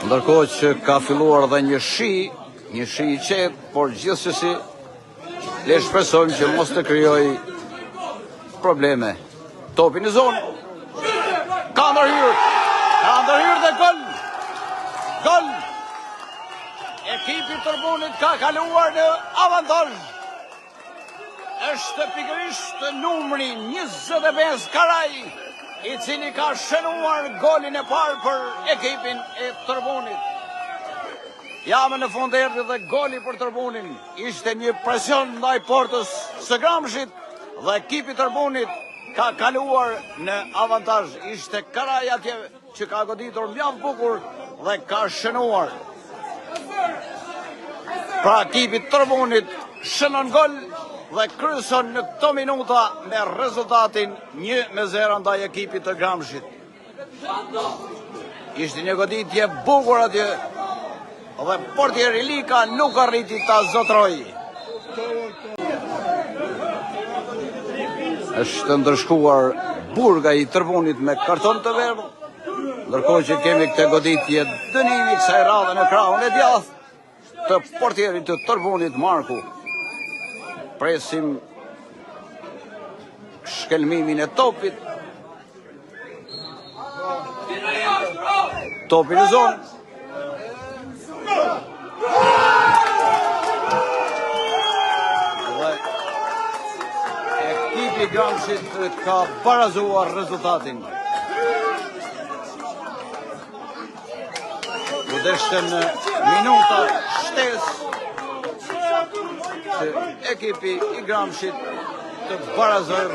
Ndërkohë që ka filluar dhe një shi i qetë, por gjithsesi le shpresojmë që mos të krijoj probleme. Topi në zonë. Ka ndërhyrë dhe gol. Gol. Ekipi i Tërbunit ka kaluar në avantazh. Është pikërisht numri 25 Karaj, i cili ka shënuar golin e parë për ekipin e Tërbunit. Jam në fund erdhi dhe goli për Tërbunin. Ishte një presion ndaj portës së Gramshit dhe ekipi i Tërbunit ka kaluar në avantazh. Ishte Karaj atje që ka goditur mjaft bukur dhe ka shënuar. Pra ekipi i Tërbunit shënon gol dhe kryeson në këto minuta me rezultatin 1-0 ndaj ekipit të Gramshit. Ishte një goditje bukur atje dhe portieri Lika nuk arriti ta zotroj. Është ndërshkuar burga i Tërbunit me karton të verdhë, ndërkohë që kemi këtë goditje dënimi kësaj radhe në krahun e djathtë të portierit të Tërbunit Marku. Presim shkelmimin e topit. Topi në zonë. Dhe ekipi i Gramshit ka barazuar rezultatin. U deshten minuta shtesë që ekipi i Gramshit të barazojë